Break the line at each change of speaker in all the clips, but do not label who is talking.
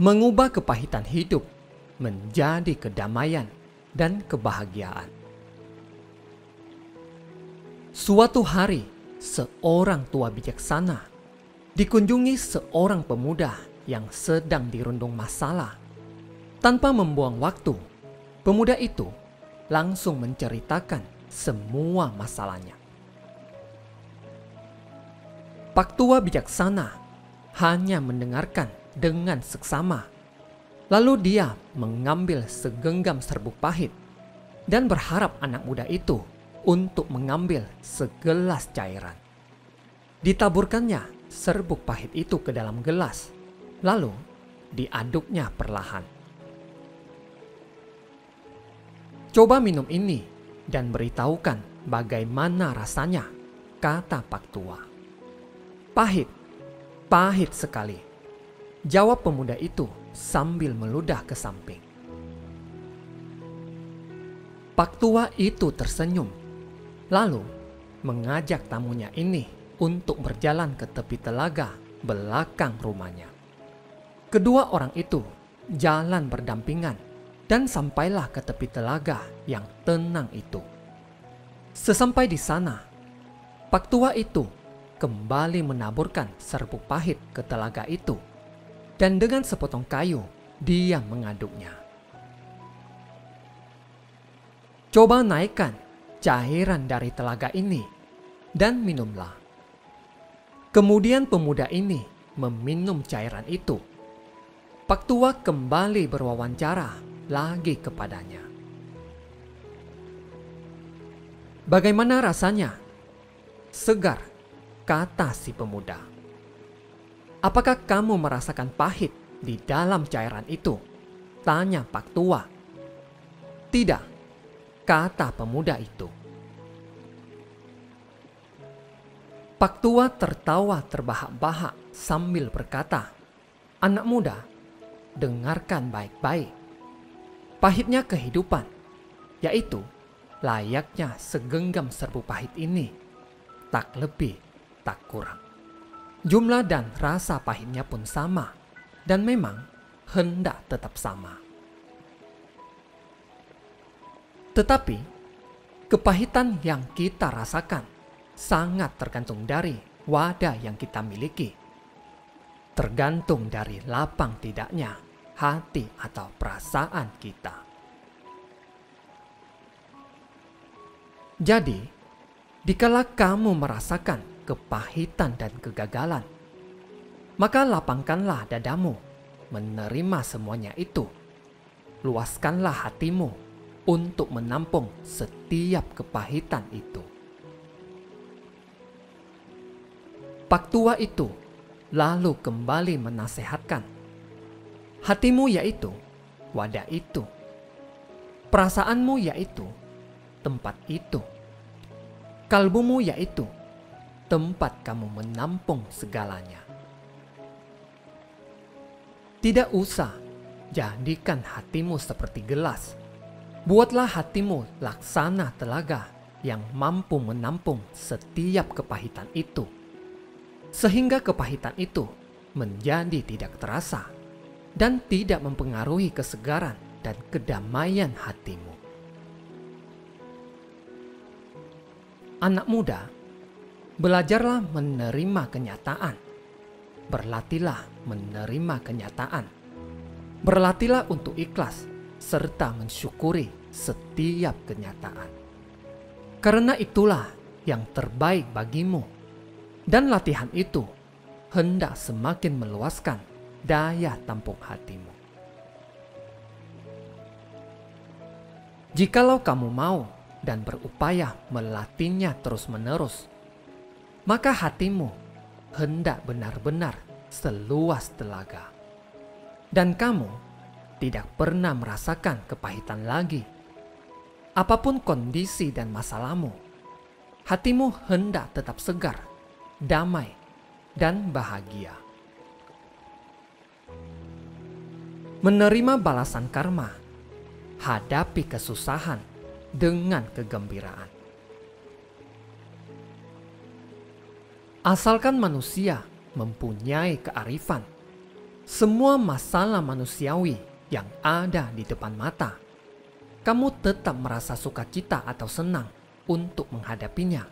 mengubah kepahitan hidup menjadi kedamaian dan kebahagiaan. Suatu hari, seorang tua bijaksana dikunjungi seorang pemuda yang sedang dirundung masalah. Tanpa membuang waktu, pemuda itu langsung menceritakan semua masalahnya. Pak tua bijaksana hanya mendengarkan dengan seksama. Lalu dia mengambil segenggam serbuk pahit dan berharap anak muda itu untuk mengambil segelas cairan. Ditaburkannya serbuk pahit itu ke dalam gelas, lalu diaduknya perlahan. "Coba minum ini dan beritahukan bagaimana rasanya," kata Pak tua. "Pahit, pahit sekali," jawab pemuda itu sambil meludah ke samping. Pak tua itu tersenyum, lalu mengajak tamunya ini untuk berjalan ke tepi telaga belakang rumahnya. Kedua orang itu jalan berdampingan dan sampailah ke tepi telaga yang tenang itu. Sesampai di sana, Pak tua itu kembali menaburkan serbuk pahit ke telaga itu, dan dengan sepotong kayu dia mengaduknya. "Coba naikkan cairan dari telaga ini dan minumlah." Kemudian pemuda ini meminum cairan itu. Pak tua kembali berwawancara lagi kepadanya. "Bagaimana rasanya?" "Segar," kata si pemuda. "Apakah kamu merasakan pahit di dalam cairan itu?" tanya Pak tua. "Tidak," kata pemuda itu. Pak tua tertawa terbahak-bahak sambil berkata, "Anak muda, dengarkan baik-baik. Pahitnya kehidupan, yaitu layaknya segenggam serbuk pahit ini, tak lebih tak kurang. Jumlah dan rasa pahitnya pun sama, dan memang hendak tetap sama. Tetapi kepahitan yang kita rasakan sangat tergantung dari wadah yang kita miliki. Tergantung dari lapang tidaknya hati atau perasaan kita. Jadi, dikala kamu merasakan kepahitan dan kegagalan, maka lapangkanlah dadamu menerima semuanya itu. Luaskanlah hatimu untuk menampung setiap kepahitan itu. Pak tua itu lalu kembali menasehatkan, "Hatimu yaitu wadah itu. Perasaanmu yaitu tempat itu. Kalbumu yaitu tempat kamu menampung segalanya. Tidak usah jadikan hatimu seperti gelas. Buatlah hatimu laksana telaga yang mampu menampung setiap kepahitan itu, sehingga kepahitan itu menjadi tidak terasa dan tidak mempengaruhi kesegaran dan kedamaian hatimu." Anak muda, belajarlah menerima kenyataan. Berlatihlah menerima kenyataan. Berlatihlah untuk ikhlas serta mensyukuri setiap kenyataan. Karena itulah yang terbaik bagimu. Dan latihan itu hendak semakin meluaskan daya tampung hatimu. Jikalau kamu mau dan berupaya melatihnya terus-menerus, maka hatimu hendak benar-benar seluas telaga. Dan kamu tidak pernah merasakan kepahitan lagi. Apapun kondisi dan masalahmu, hatimu hendak tetap segar, damai, dan bahagia. Menerima balasan karma, hadapi kesusahan dengan kegembiraan. Asalkan manusia mempunyai kearifan, semua masalah manusiawi yang ada di depan mata, kamu tetap merasa sukacita atau senang untuk menghadapinya.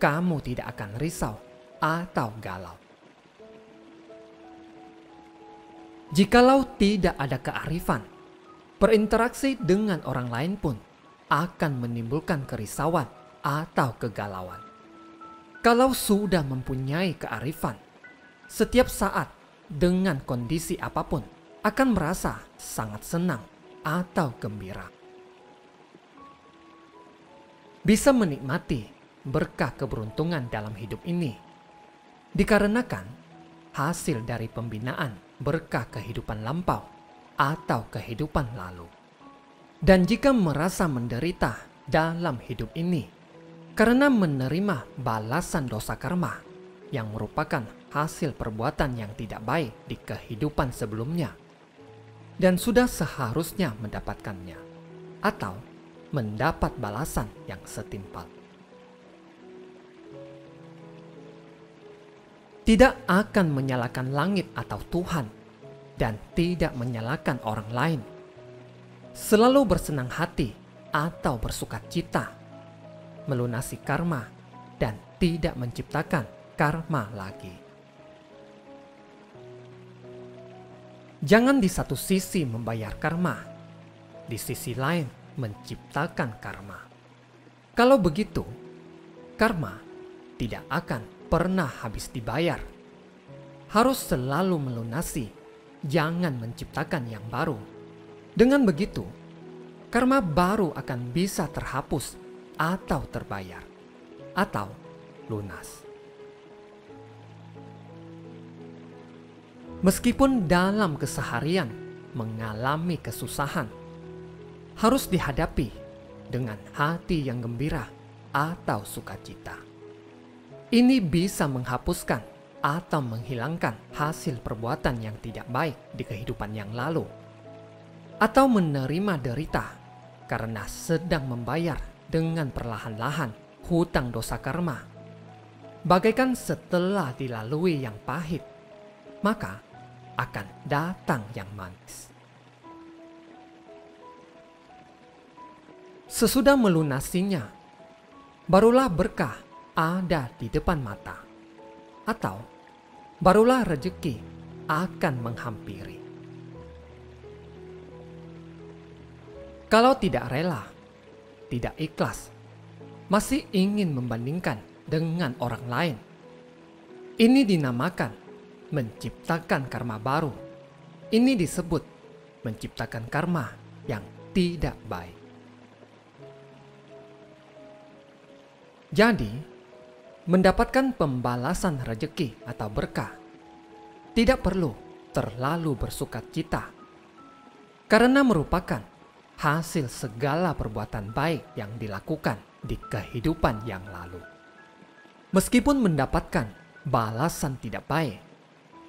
Kamu tidak akan risau atau galau. Jikalau tidak ada kearifan, berinteraksi dengan orang lain pun akan menimbulkan kerisauan atau kegalauan. Kalau sudah mempunyai kearifan, setiap saat dengan kondisi apapun akan merasa sangat senang atau gembira. Bisa menikmati berkah keberuntungan dalam hidup ini dikarenakan hasil dari pembinaan berkah kehidupan lampau atau kehidupan lalu. Dan jika merasa menderita dalam hidup ini karena menerima balasan dosa karma yang merupakan hasil perbuatan yang tidak baik di kehidupan sebelumnya dan sudah seharusnya mendapatkannya atau mendapat balasan yang setimpal, tidak akan menyalahkan langit atau Tuhan dan tidak menyalahkan orang lain. Selalu bersenang hati atau bersukacita, melunasi karma dan tidak menciptakan karma lagi. Jangan di satu sisi membayar karma, di sisi lain menciptakan karma. Kalau begitu, karma tidak akan pernah habis dibayar. Harus selalu melunasi, jangan menciptakan yang baru. Dengan begitu, karma baru akan bisa terhapus atau terbayar, atau lunas. Meskipun dalam keseharian mengalami kesusahan, harus dihadapi dengan hati yang gembira atau sukacita. Ini bisa menghapuskan atau menghilangkan hasil perbuatan yang tidak baik di kehidupan yang lalu, atau menerima derita karena sedang membayar dengan perlahan-lahan hutang dosa karma. Bagaikan setelah dilalui yang pahit, maka akan datang yang manis. Sesudah melunasinya, barulah berkah ada di depan mata, atau barulah rezeki akan menghampiri. Kalau tidak rela, tidak ikhlas, masih ingin membandingkan dengan orang lain, ini dinamakan menciptakan karma baru. Ini disebut menciptakan karma yang tidak baik. Jadi, mendapatkan pembalasan rezeki atau berkah tidak perlu terlalu bersukacita, karena merupakan hasil segala perbuatan baik yang dilakukan di kehidupan yang lalu. Meskipun mendapatkan balasan tidak baik,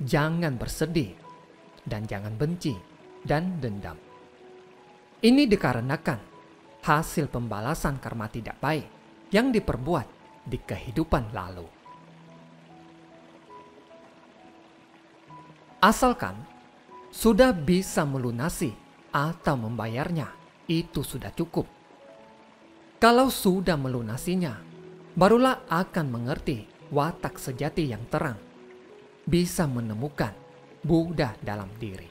jangan bersedih dan jangan benci dan dendam. Ini dikarenakan hasil pembalasan karma tidak baik yang diperbuat di kehidupan lalu. Asalkan sudah bisa melunasi atau membayarnya, itu sudah cukup. Kalau sudah melunasinya, barulah akan mengerti watak sejati yang terang, bisa menemukan Buddha dalam diri.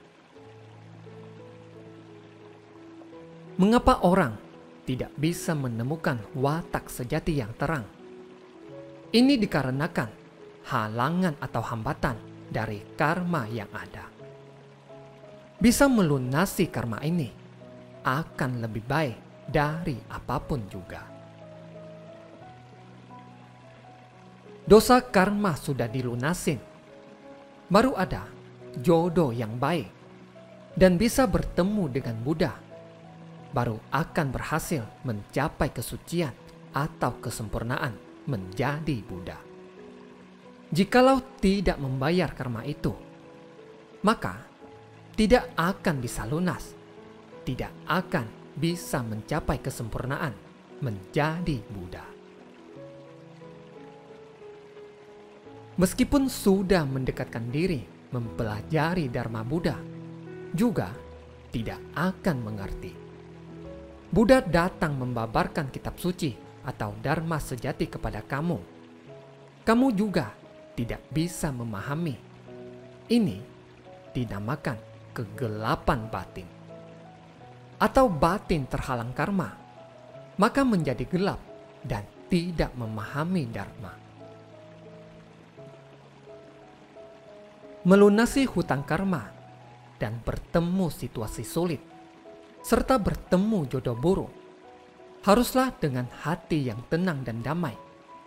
Mengapa orang tidak bisa menemukan watak sejati yang terang? Ini dikarenakan halangan atau hambatan dari karma yang ada. Bisa melunasi karma ini akan lebih baik dari apapun juga. Dosa karma sudah dilunasin, baru ada jodoh yang baik dan bisa bertemu dengan Buddha, baru akan berhasil mencapai kesucian atau kesempurnaan menjadi Buddha. Jikalau tidak membayar karma itu, maka tidak akan bisa lunas, tidak akan bisa mencapai kesempurnaan menjadi Buddha. Meskipun sudah mendekatkan diri mempelajari Dharma Buddha juga tidak akan mengerti. Buddha datang membabarkan kitab suci atau Dharma sejati kepada kamu. Kamu juga tidak bisa memahami. Ini dinamakan kegelapan batin. Atau batin terhalang karma, maka menjadi gelap dan tidak memahami Dharma. Melunasi hutang karma dan bertemu situasi sulit, serta bertemu jodoh buruk, haruslah dengan hati yang tenang dan damai,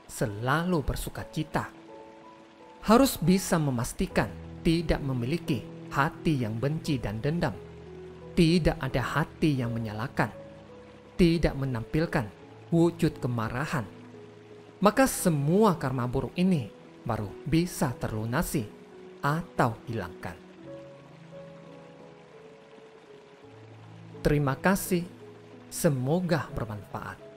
selalu bersukacita. Harus bisa memastikan tidak memiliki hati yang benci dan dendam, tidak ada hati yang menyalahkan, tidak menampilkan wujud kemarahan. Maka semua karma buruk ini baru bisa terlunasi atau hilangkan. Terima kasih, semoga bermanfaat.